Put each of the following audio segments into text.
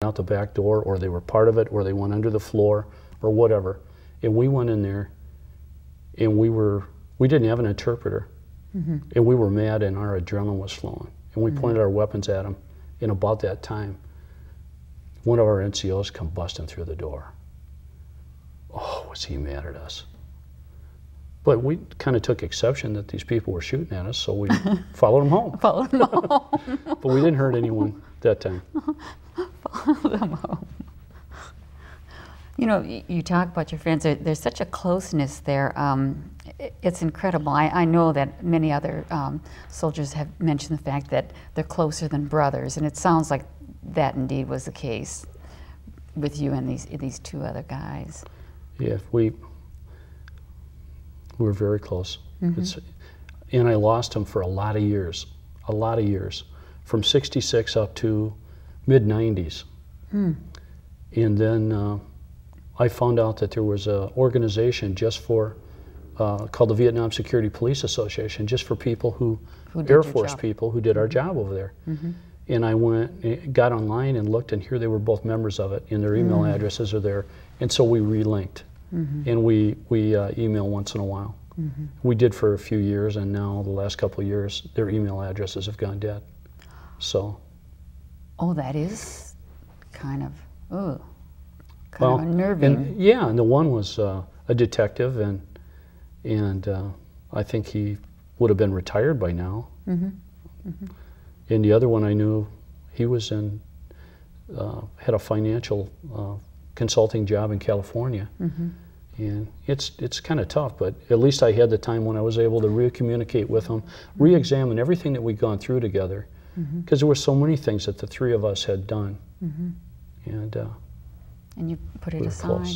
out the back door, or they were part of it, or they went under the floor, or whatever. And we went in there, and we didn't have an interpreter, and we were mad, and our adrenaline was flowing, and we pointed our weapons at them. And about that time, one of our NCOs come busting through the door. Oh, was he mad at us? But we kind of took exception that these people were shooting at us, so we followed them home. Followed them home. But we didn't hurt anyone that time. Followed them home. You know, you talk about your friends. There's such a closeness there. It's incredible. I know that many other soldiers have mentioned the fact that they're closer than brothers, and it sounds like that indeed was the case with you and these two other guys. Yeah, we were very close. And I lost him for a lot of years, from '66 up to mid-'90s. And then I found out that there was an organization just for, called the Vietnam Security Police Association, just for people who Air Force people who did our job over there. And I went, got online and looked, and here they were both members of it, and their email addresses are there. And so we relinked, and we email once in a while. We did for a few years, and now the last couple of years, their email addresses have gone dead. So. Oh, that is kind of, kind of unnerving. And, yeah, and the one was a detective, and I think he would have been retired by now. And the other one I knew, he was in, had a financial consulting job in California. And it's kind of tough, but at least I had the time when I was able to re-communicate with him, re-examine everything that we'd gone through together, because there were so many things that the three of us had done. And you put it aside.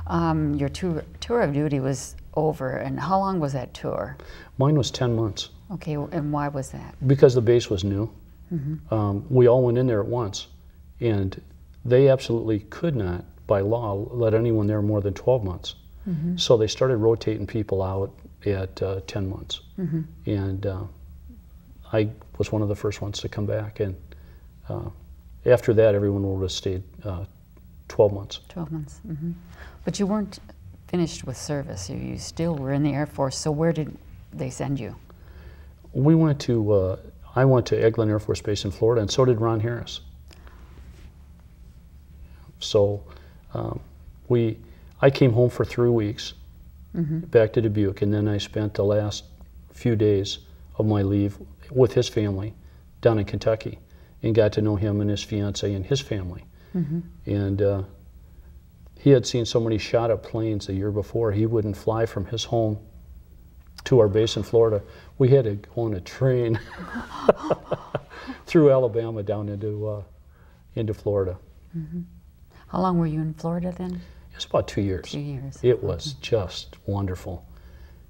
Your tour of duty was over, and how long was that tour? Mine was 10 months. Okay, and why was that? Because the base was new. We all went in there at once, and they absolutely could not, by law, let anyone there more than 12 months. So they started rotating people out at 10 months. And I was one of the first ones to come back, and after that, everyone would have stayed 12 months. 12 months. But you weren't finished with service. You still were in the Air Force, so where did they send you? We went to, I went to Eglin Air Force Base in Florida, and so did Ron Harris. So I came home for 3 weeks, back to Dubuque, and then I spent the last few days of my leave with his family down in Kentucky, and got to know him and his fiancée and his family. And he had seen so many shot-up planes the year before, he wouldn't fly from his home to our base in Florida. We had to go on a train through Alabama down into Florida. How long were you in Florida then? It was about 2 years. 2 years. It was just wonderful.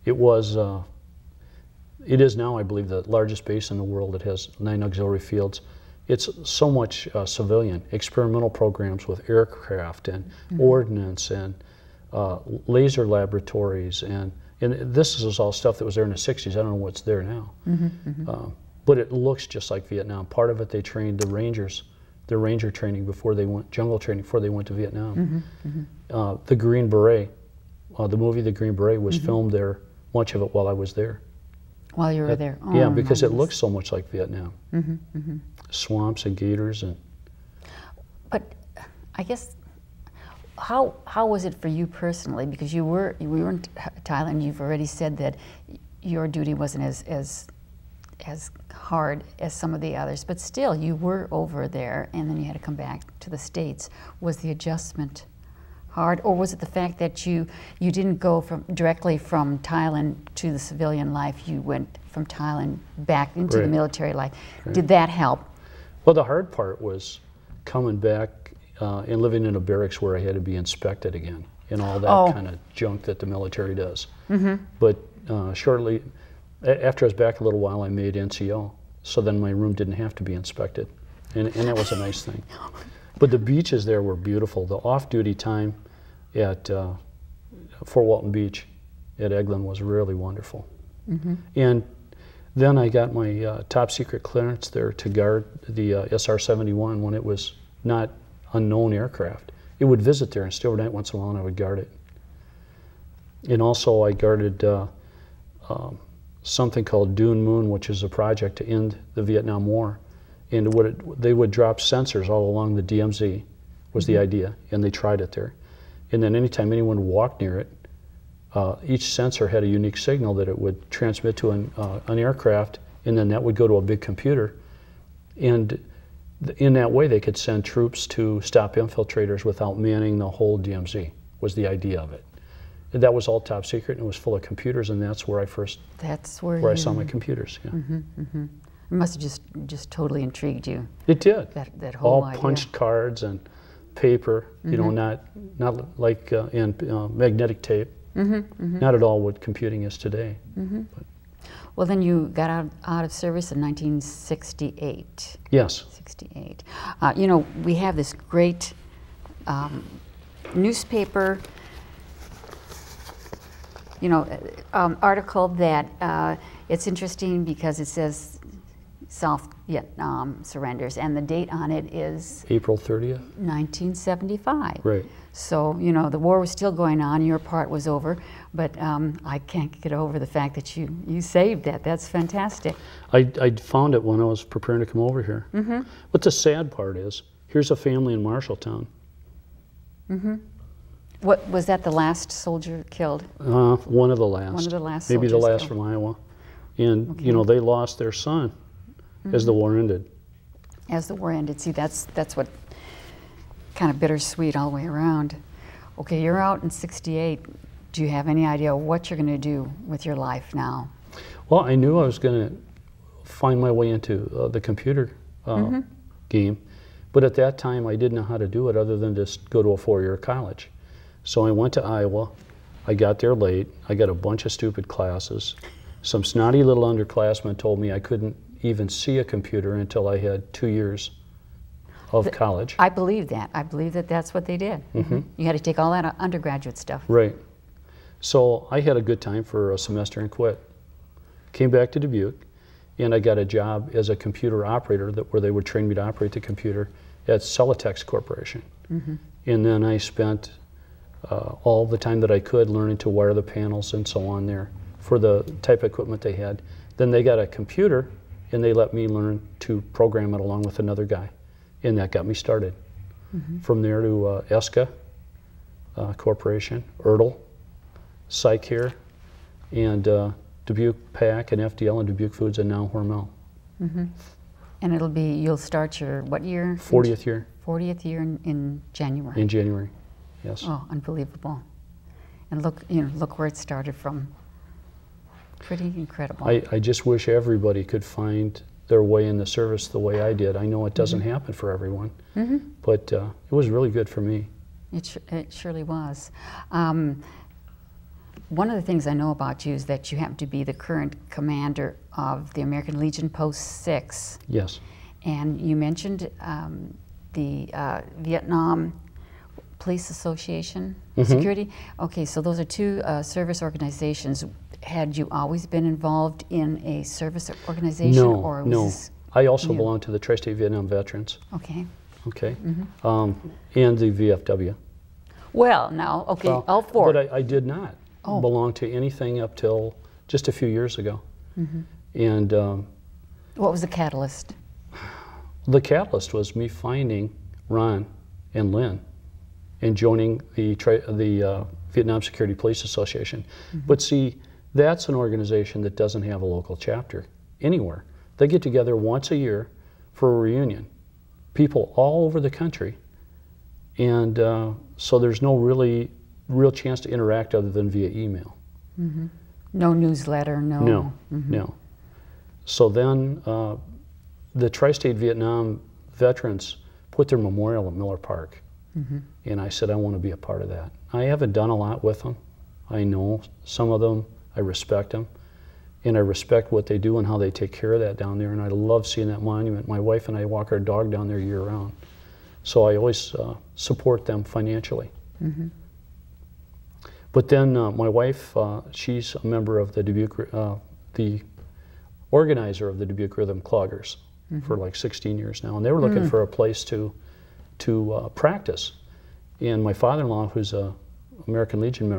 It was, it is now, I believe, the largest base in the world. It has 9 auxiliary fields. It's so much civilian, experimental programs with aircraft and ordnance and laser laboratories, and this is all stuff that was there in the '60s. I don't know what's there now. But it looks just like Vietnam. Part of it, they trained the Rangers, their Ranger training before they went, jungle training before they went to Vietnam. The Green Beret, the movie The Green Beret was filmed there, much of it while I was there. While you were there? Oh, yeah, because it looks so much like Vietnam. Swamps and gators and. But I guess, how was it for you personally? Because we were in Thailand. You've already said that your duty wasn't as hard as some of the others, but still you were over there, and then you had to come back to the States. Was the adjustment hard, or was it the fact that you didn't go directly from Thailand to the civilian life? You went from Thailand back into the military life. Did that help? Well, the hard part was coming back and living in a barracks where I had to be inspected again and all that kind of junk that the military does. But shortly after I was back a little while, I made NCO, so then my room didn't have to be inspected, and that was a nice thing. But the beaches there were beautiful. The off-duty time at Fort Walton Beach at Eglin was really wonderful. And then I got my top secret clearance there to guard the SR-71 when it was not unknown aircraft. It would visit there and stay overnight once in a while, and I would guard it. And also I guarded something called Dune Moon, which is a project to end the Vietnam War. And they would drop sensors all along the DMZ, was the idea, and they tried it there. And then anytime anyone walked near it, each sensor had a unique signal that it would transmit to an aircraft, and then that would go to a big computer. And in that way, they could send troops to stop infiltrators without manning the whole DMZ, was the idea of it. And that was all top secret, and it was full of computers, and that's where I saw my computers. Yeah. It must have just totally intrigued you. It did. That whole all idea. Punched cards and paper, you know, not like magnetic tape. Not at all what computing is today. But. Well, then you got out of service in 1968. Yes. 68. You know, we have this great newspaper, you know, article that it's interesting because it says South Vietnam surrenders, and the date on it is April 30th? 1975. Right. So, you know, the war was still going on, your part was over, but I can't get over the fact that you saved that. That's fantastic. I found it when I was preparing to come over here. But the sad part is, here's a family in Marshalltown. What was that, the last soldier killed? One of the last. One of the last Maybe the soldiers last killed. from Iowa. And, you know, they lost their son as the war ended. As the war ended. See, that's what kind of bittersweet all the way around. Okay, you're out in 68. Do you have any idea what you're going to do with your life now? Well, I knew I was going to find my way into the computer game, but at that time I didn't know how to do it other than just go to a four-year college. So I went to Iowa. I got there late. I got a bunch of stupid classes. Some snotty little underclassmen told me I couldn't even see a computer until I had 2 years of college. I believe that. I believe that that's what they did. You had to take all that undergraduate stuff. Right. So I had a good time for a semester and quit. Came back to Dubuque, and I got a job as a computer operator where they would train me to operate the computer at Celotex Corporation. And then I spent all the time that I could learning to wire the panels and so on there for the type of equipment they had. Then they got a computer, and they let me learn to program it along with another guy. And that got me started. From there to ESCA Corporation, Ertl, Psych here, and Dubuque PAC and FDL and Dubuque Foods, and now Hormel. And it'll be, you'll start your, what year? 40th year. 40th year in January. In January, yes. Oh, unbelievable. And look, you know, look where it started from. Pretty incredible. I just wish everybody could find their way in the service the way I did. I know it doesn't happen for everyone, but it was really good for me. It surely was. One of the things I know about you is that you happen to be the current commander of the American Legion Post 6. Yes. And you mentioned the Vietnam Police Association Security. Okay, so those are two service organizations. Had you always been involved in a service organization? No, or was no. This I also new? Belong to the Tri-State Vietnam Veterans. Okay. Okay. And the VFW. Well, now, okay, Well, all four. But I did not belong to anything up till just a few years ago. And what was the catalyst? the catalyst was me finding Ron and Lynn and joining the Vietnam Security Police Association. But see, that's an organization that doesn't have a local chapter anywhere. They get together once a year for a reunion. People all over the country. And so there's no real chance to interact other than via email. No newsletter, no. No. So then the Tri-State Vietnam veterans put their memorial at Miller Park. And I said, I want to be a part of that. I haven't done a lot with them. I know some of them. I respect them. And I respect what they do and how they take care of that down there. And I love seeing that monument. My wife and I walk our dog down there year round. So I always support them financially. But then my wife, she's a member of the Dubuque, the organizer of the Dubuque Rhythm Cloggers for like 16 years now. And they were looking for a place to to practice. And my father-in-law, who's a American Legion member,